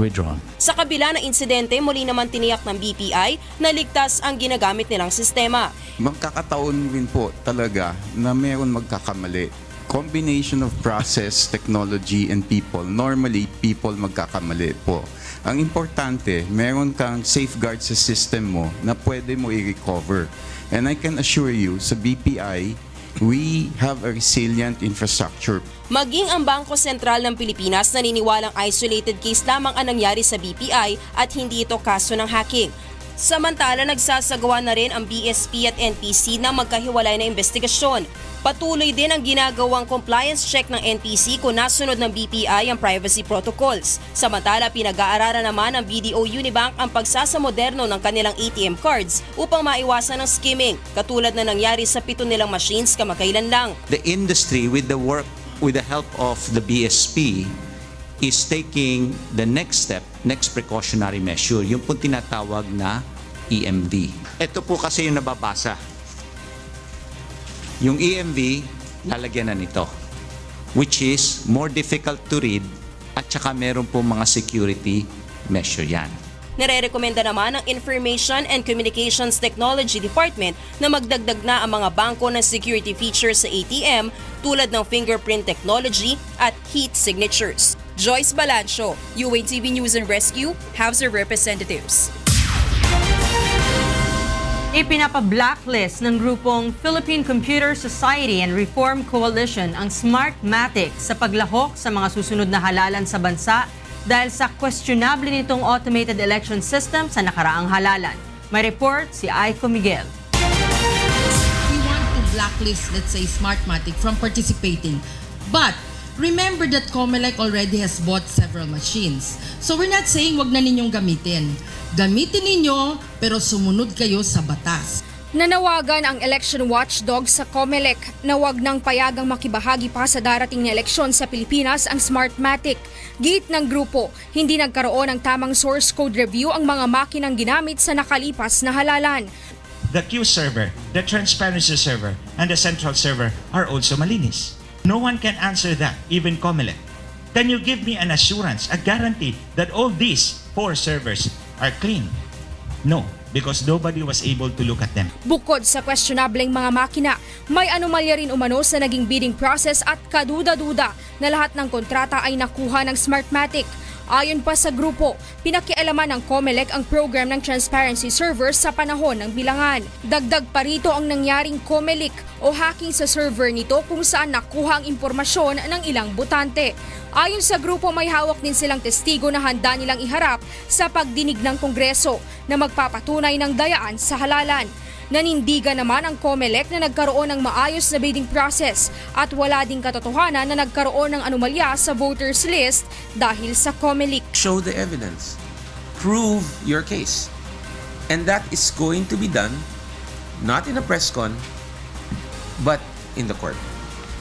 Sa kabila ng insidente, muli naman tiniyak ng BPI na ligtas ang ginagamit nilang sistema. Magkakataon rin po talaga na meron magkakamali. Combination of process, technology, and people. Normally, people magkakamali po. Ang importante, meron kang safeguard sa system mo na pwede mo i-recover. And I can assure you, sa BPI, we have a resilient infrastructure. Maging ang Bangko Sentral ng Pilipinas naniniwalang isolated case lamang ang nangyari sa BPI at hindi ito kaso ng hacking. Samantala, nagsasagawa na rin ang BSP at NPC ng magkahiwalay na investigasyon. Patuloy din ang ginagawang compliance check ng NPC kung nasunod ng BPI ang privacy protocols. Samantala, pinag-aaralan naman ng BDO Unibank ang pagsasamoderno ng kanilang ATM cards upang maiwasan ang skimming, katulad na nangyari sa 7 nilang machines kamakailan lang. The industry with the help of the BSP is taking the next step, next precautionary measure, yung po tinatawag na EMV. Ito po kasi yung nababasa. Yung EMV, lalagyan na nito, which is more difficult to read at saka meron po mga security measure yan. Nire-rekomenda naman ng Information and Communications Technology Department na magdagdag na ang mga bangko ng security features sa ATM tulad ng fingerprint technology at heat signatures. Joyce Balancio, UNTV News and Rescue, House of Representatives. Ipinapa-blacklist ng grupong Philippine Computer Society and Reform Coalition ang Smartmatic sa paglahok sa mga susunod na halalan sa bansa dahil sa questionable nitong automated election system sa nakaraang halalan. May report si Aiko Miguel. We want to blacklist, let's say, Smartmatic from participating. But remember that Comelec already has bought several machines. So we're not saying wag na ninyong gamitin. Gamitin ninyo pero sumunod kayo sa batas. Nanawagan ang election watchdog sa Comelec na wag nang payagang makibahagi pa sa darating na eleksyon sa Pilipinas ang Smartmatic. Giit ng grupo, hindi nagkaroon ng tamang source code review ang mga makinang ginamit sa nakalipas na halalan. The Q server, the transparency server, and the central server are also malinis. No one can answer that, even Comelec. Can you give me an assurance, a guarantee that all these 4 servers are clean? No, because nobody was able to look at them. Bukod sa questionableng mga makina, may anomalya rin umano sa naging bidding process at kaduda-duda na lahat ng kontrata ay nakuha ng Smartmatic. Ayon pa sa grupo, pinakialaman ng Comelec ang program ng transparency server sa panahon ng bilangan. Dagdag pa rito ang nangyaring Comelec o hacking sa server nito kung saan nakuha ang impormasyon ng ilang botante. Ayon sa grupo, may hawak din silang testigo na handa nilang iharap sa pagdinig ng Kongreso na magpapatunay ng dayaan sa halalan. Nanindigan naman ang Comelec na nagkaroon ng maayos na bidding process at wala ding katotohanan na nagkaroon ng anomalya sa voters list dahil sa Comelec. Show the evidence. Prove your case. And that is going to be done not in a press con but in the court.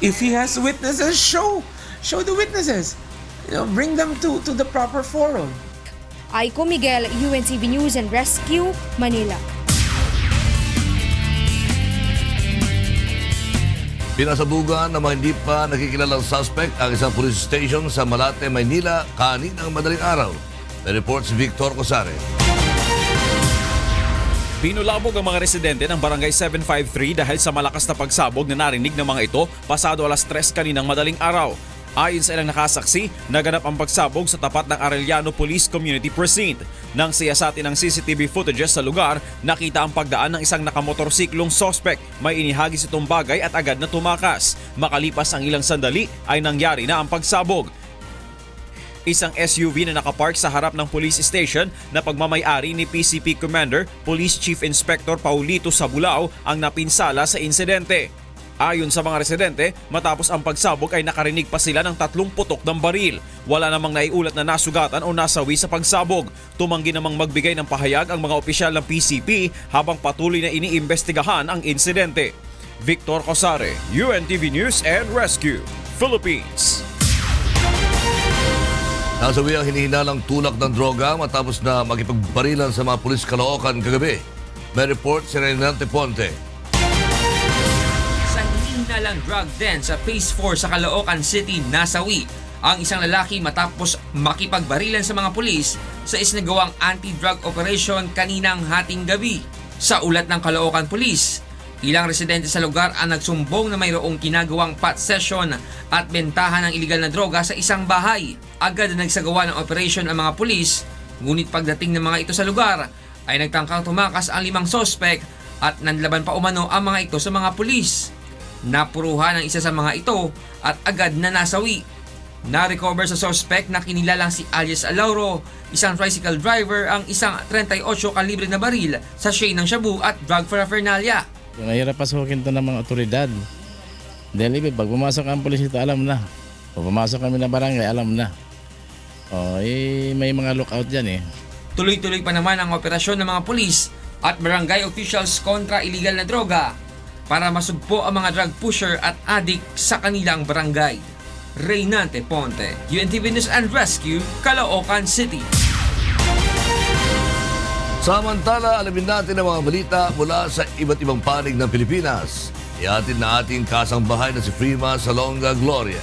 If he has witnesses, show the witnesses. Bring them to the proper forum. Aiko Miguel, UNTV News and Rescue, Manila. Pinasabugan ng mga hindi pa nakikilalang suspect ang isang police station sa Malate, Maynila kaninang madaling araw. May report si Victor Cosare. Pinulabog ang mga residente ng Barangay 753 dahil sa malakas na pagsabog na narinig ng mga ito pasado alas 3 kaninang madaling araw. Ayon sa ilang nakasaksi, naganap ang pagsabog sa tapat ng Arellano Police Community Precinct. Nang siyasatin ng CCTV footages sa lugar, nakita ang pagdaan ng isang nakamotorsiklong suspect. May inihagis itong bagay at agad na tumakas. Makalipas ang ilang sandali ay nangyari na ang pagsabog. Isang SUV na nakapark sa harap ng police station na pagmamay-ari ni PCP Commander Police Chief Inspector Paulito Sabulao ang napinsala sa insidente. Ayon sa mga residente, matapos ang pagsabog ay nakarinig pa sila ng 3 putok ng baril. Wala namang naiulat na nasugatan o nasawi sa pagsabog. Tumanggi namang magbigay ng pahayag ang mga opisyal ng PCP habang patuloy na iniimbestigahan ang insidente. Victor Cosare, UNTV News and Rescue, Philippines. Nasawi ang hinihinalang tulak ng droga matapos na makipagbarilan sa mga pulis Caloocan kagabi. May report si Renante Ponte. Hinalang drug den sa Phase 4 sa Caloocan City, nasawi ang isang lalaki matapos makipagbarilan sa mga pulis sa isinagawang anti-drug operation kaninang hating gabi. Sa ulat ng Caloocan Police, ilang residente sa lugar ang nagsumbong na mayroong ginagawang pot session at bentahan ng iligal na droga sa isang bahay. Agad na nagsagawa ng operation ang mga pulis, ngunit pagdating ng mga ito sa lugar ay nagtangkang tumakas ang 5 sospek at nanlaban pa umano ang mga ito sa mga pulis. Napuruhan ang isa sa mga ito at agad na nasawi. Na-recover sa suspect na kinilalang si alias Alauro, isang tricycle driver, ang isang 38 kalibre na baril sa shay ng shabu at drug paraphernalia. Mahirap pasukin ito ng mga otoridad. Dahil pag pumasok ang pulis ito, alam na. Pag pumasok kami na barangay, alam na. May mga lookout dyan . Tuloy-tuloy pa naman ang operasyon ng mga pulis at barangay officials kontra iligal na droga para masugpo ang mga drug pusher at addict sa kanilang barangay. Reynante Ponte, UNTV News and Rescue, Caloocan City. Samantala, alamin natin ang mga balita mula sa iba't ibang panig ng Pilipinas. Ihatid na ating kasambahay na si Frima Salonga Gloria.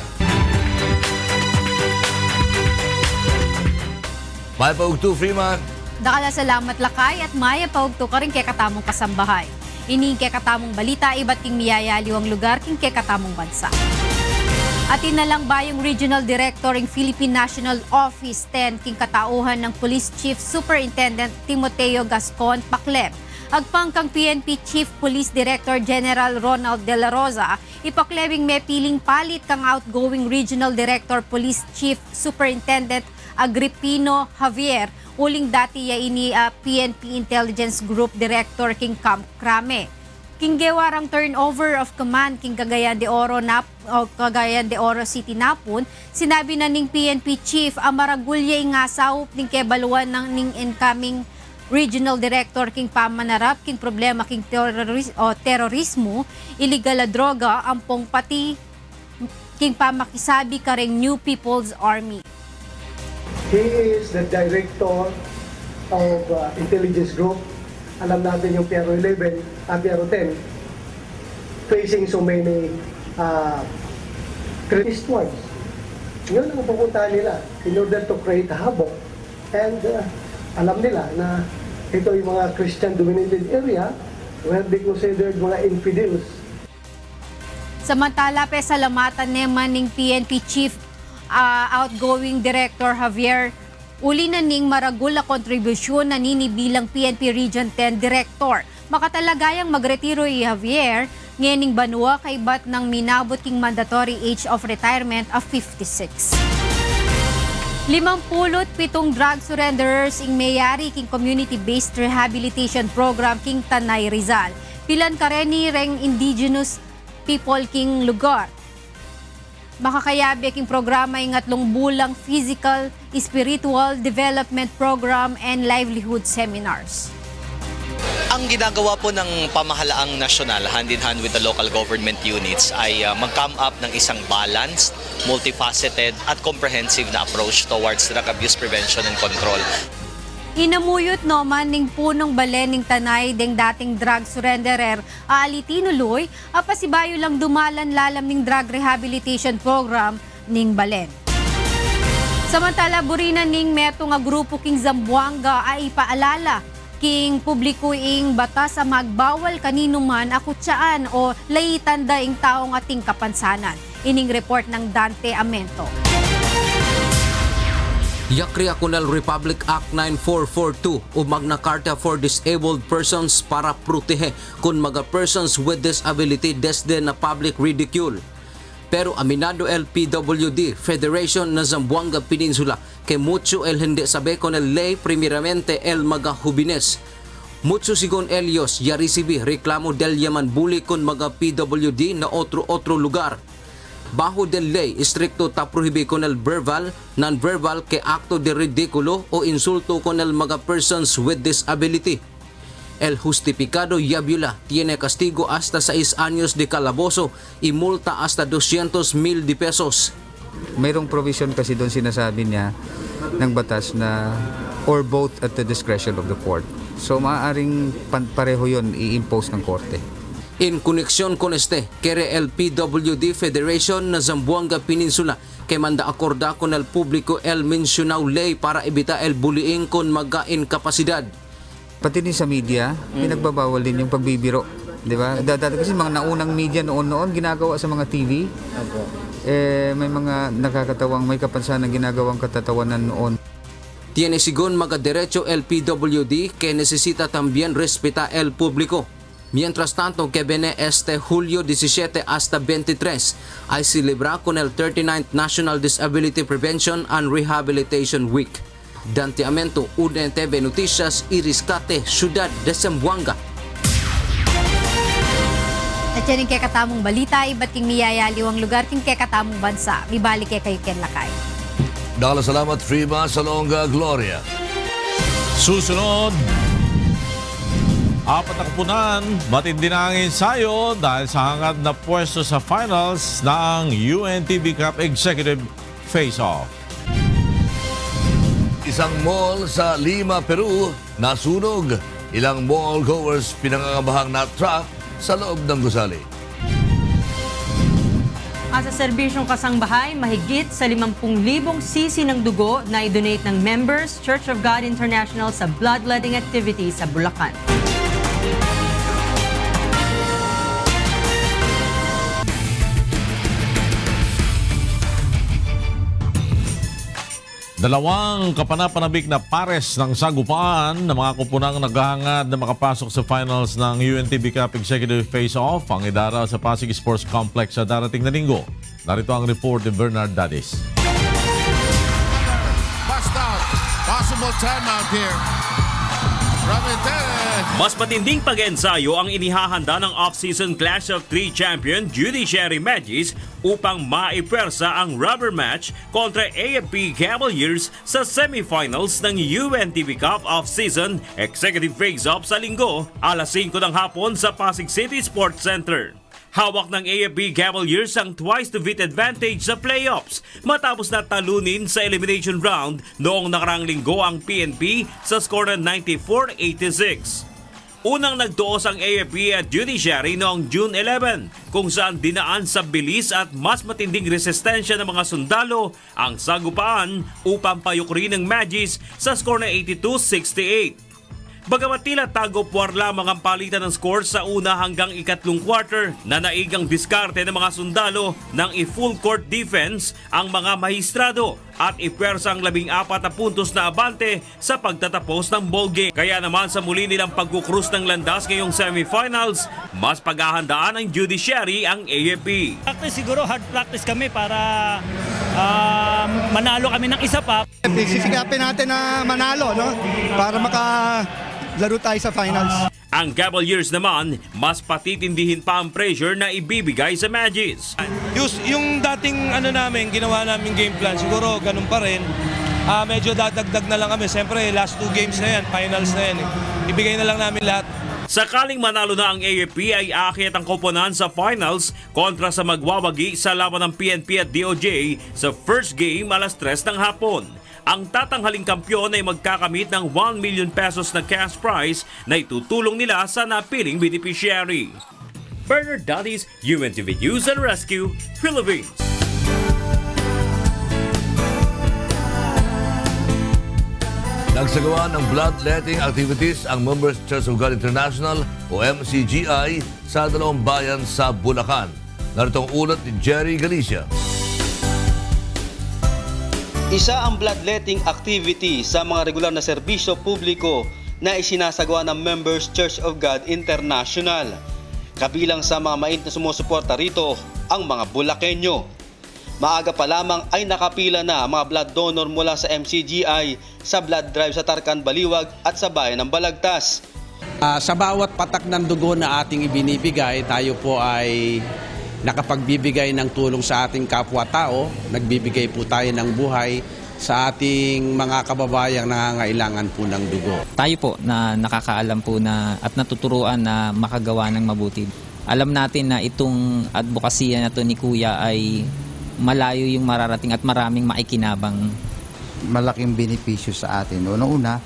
May paugto, Frima. Dakala salamat lakay at maya paugto ka rin kay katamong kasambahay. Ini kay katamong balita, iba't king miyayaliwang lugar king kay katamong bansa. At inalang bayong Regional Director ng Philippine National Office 10 king katauhan ng Police Chief Superintendent Timoteo Gascon Pacleb. Agpang kang PNP Chief Police Director General Ronald De La Rosa, ipaklebing may piling palit kang outgoing Regional Director Police Chief Superintendent Agripino Javier, uling dati ya ini PNP Intelligence Group Director king Krame. King gewarang turnover of command king Cagayan de Oro City Napon, sinabi na ning PNP Chief Amaragulye nga saup ning kebaluan ng ning incoming Regional Director king pamanarap king problema king terorismo, illegal na droga, ampong pati king pamakisabi kareng New People's Army. He is the director of intelligence group. Alam natin yung Piero 11 at Piero 10 facing so many Christian ones. Yun ang pupuntahan nila in order to create havoc. And alam nila na ito yung mga Christian-dominated area where they considered mga infidels. Samantala, salamatan naman ng PNP Chief outgoing Director Javier uli na ning maragula kontribusyon na nini bilang PNP Region 10 Director. Makatalagayang magretiro i Javier ngening banwa kay bat ng minabot king mandatory age of retirement of 56. 57 drug surrenderers ing mayari king community-based rehabilitation program king Tanay Rizal. Pilan kareni reng indigenous people king lugar. Makakayabi king programa ing 3 bulang physical, spiritual development program and livelihood seminars. Ang ginagawa po ng pamahalaang nasyonal hand-in-hand with the local government units ay mag-come up ng isang balanced, multifaceted at comprehensive na approach towards drug abuse prevention and control. Inamuyot naman ning punong balen ning Tanay deng dating drug surrenderer Aalitinuloy, apasibayo lang dumalan lalam ning drug rehabilitation program ning balen. Samantala, burina ning meto nga grupo king Zamboanga ay ipaalala king publiko ing batas sa magbawal kanino man akutsaan o layitan daing taong ating kapansanan. Ining report ng Dante Amento. Yakri Akunal Republic Act 9442 o Magna Carta for Disabled Persons para protehe kung mga persons with disability desde na public ridicule. Pero aminado el PWD Federation na Zamboanga Peninsula que mucho el hindi sabe con el ley primeramente el mga jubines. Mucho sigon ellos ya recibi reklamo del yaman buli con mga PWD na otro lugar. Bajo del ley, estricto ta prohibi con el verbal, non-verbal que acto de ridículo o insulto con el mga persons with disability. El justificado ya viola tiene castigo hasta 6 años de calabozo y multa hasta 200,000 pesos. Mayroong provision kasi doon sinasabi niya ng batas na or both at the discretion of the court. So maaaring pareho yon i-impose ng korte. In koneksyon con este, quiere el PWD Federation na Zamboanga Peninsula que manda acorda con el público el mencionado ley para evitar el bullying con mga inkapasidad. Pati din sa media, pinagbabawal din yung pagbibiro. Di ba? Dati kasi mga naunang media noon ginagawa sa mga TV. May mga nakakatawang, may kapansanan ginagawang katatawanan noon. Tiene sigon mga derecho el PWD que necesita también respeta el público. Mientras tanto, que viene este Julio 17 hasta 23 ay celebra con el 39th National Disability Prevention and Rehabilitation Week. Dante Amento, UNTV Noticias, Iriscate, Ciudad de Zamboanga. At yan yung kekatamong balita, iba't king miyayaliwang lugar king kekatamong bansa. Mibalik kayo Ken Lakay. Dahil salamat, Frima Salonga Gloria. Susunod, 4 na kupunan, matindi na ang ensayo dahil sa hangad na pwesto sa finals ng UNTV Cup Executive Face-Off. Isang mall sa Lima, Peru, nasunog. Ilang mall goers pinangangabahang na-trap sa loob ng gusali. At sa serbisyong kasangbahay, mahigit sa 50,000 sisi ng dugo na i-donate ng members Church of God International sa bloodletting activity sa Bulacan. Dalawang kapanapanabik na pares ng sagupaan na mga kupunang naghahangad na makapasok sa finals ng UNTV Cup Executive Face-Off ang idara sa Pasig Sports Complex sa darating na linggo. Narito ang report ni Bernard Dadis. fast out. Possible timeout here. Mas matinding pag-ensayo ang inihahanda ng off-season Clash of 3 champion Judiciary Magis upang maipersa ang rubber match kontra AFP Cavaliers sa semifinals ng UNTV Cup off-season executive face-off sa Linggo, alas 5 ng hapon sa Pasig City Sports Center. Hawak ng AFP Cavaliers ang twice-to-beat advantage sa playoffs matapos na talunin sa elimination round noong nakarang linggo ang PNP sa score ng 94-86. Unang nagtuos ang AFP at Judiciary noong June 11 kung saan dinaan sa bilis at mas matinding resistensya ng mga sundalo ang sagupaan upang payukrin ng Magis sa score ng 82-68. Bagamat tila tago-puwar lamang ang palitan ng score sa una hanggang ikatlong quarter, nanaig ang diskarte ng mga sundalo ng i-full court defense ang mga mahistrado at ipersa ang 14 na puntos na abante sa pagtatapos ng ball game. Kaya naman sa muli nilang pagkukrus ng landas ngayong semifinals, mas paghahandaan ng Judiciary ang AFP. Practice siguro, hard practice kami para manalo kami ng isa pa. Sisikapin natin na manalo, no? Para makalaro tayo sa finals. Ang Cavaliers naman, mas patitindihin pa ang pressure na ibibigay sa Magis. Yung dating namin, ginawa namin game plan, siguro ganun pa rin. Medyo dadagdag na lang kami. Siyempre, last 2 games na yan, finals na yan. Ibigay na lang namin lahat. Sakaling manalo na ang AFP ay aakyat ang koponan sa finals kontra sa magwawagi sa laban ng PNP at DOJ sa first game alas 3 ng hapon. Ang tatanghaling kampyon ay magkakamit ng 1 million pesos na cash prize na itutulong nila sa napiling beneficiary. Bernard Dadis, UNTV News and Rescue, Philippines. Nagsagawa ng bloodletting activities ang Members Church of God International o MCGI sa dalawang bayan sa Bulacan. Narito ang ulat ni Jerry Galicia. Isa ang bloodletting activity sa mga regular na serbisyo publiko na isinasagawa ng Members Church of God International. Kabilang sa mga mainit na sumusuporta rito ang mga Bulakenyo. Maaga pa lamang ay nakapila na ang mga blood donor mula sa MCGI sa blood drive sa Tarcan, Baliwag at sa bayan ng Balagtas. Sa bawat patak ng dugo na ating ibinibigay, tayo po ay nakapagbibigay ng tulong sa ating kapwa-tao, nagbibigay po tayo ng buhay sa ating mga kababayang nangangailangan po ng dugo. Tayo po na nakakaalam po na at natuturuan na makagawa ng mabuti. Alam natin na itong advokasya na to ni Kuya ay malayo yung mararating at maraming maikinabang. Malaking benepisyo sa atin. Una-una,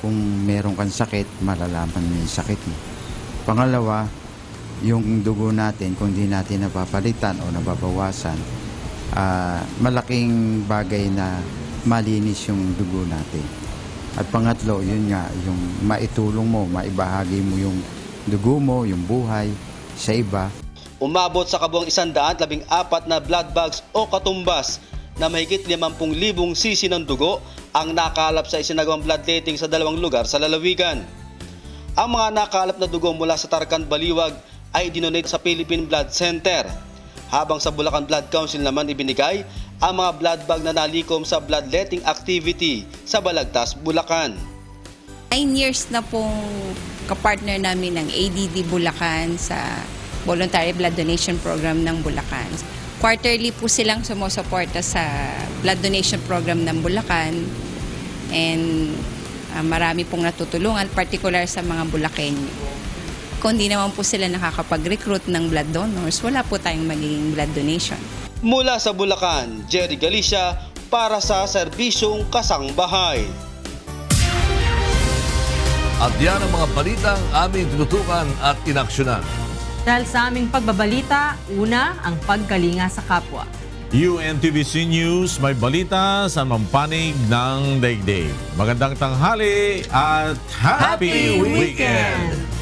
kung meron kang sakit, malalaman mo yung sakit mo. Pangalawa, yung dugo natin, kung di natin napapalitan o nababawasan, malaking bagay na malinis yung dugo natin. At pangatlo, yun nga, yung maitulong mo, maibahagi mo yung dugo mo, yung buhay sa iba. Umabot sa kabuang 114 na blood bags o katumbas na mahigit 50,000 sisi ng dugo ang nakalap sa isinagawang bloodletting sa dalawang lugar sa lalawigan. Ang mga nakalap na dugo mula sa Tarcan, Baliwag ay dinonate sa Philippine Blood Center. Habang sa Bulacan Blood Council naman ibinigay ang mga blood bag na nalikom sa bloodletting activity sa Balagtas, Bulacan. 9 years na pong kapartner namin ng ADD Bulacan sa Voluntary Blood Donation Program ng Bulacan. Quarterly po silang sumusuporta sa blood donation program ng Bulacan and marami pong natutulungan, particular sa mga Bulakenyo. Kung di naman po sila nakakapag-recruit ng blood donors, wala po tayong magiging blood donation. Mula sa Bulacan, Jerry Galicia para sa Serbisyong Kasangbahay. At yan ang mga balitang aming tinutukan at inaksyonan. Dahil sa aming pagbabalita, una, ang pagkalinga sa kapwa. UNTVC News, may balita sa mampanig ng daigdig. Magandang tanghali at Happy Weekend!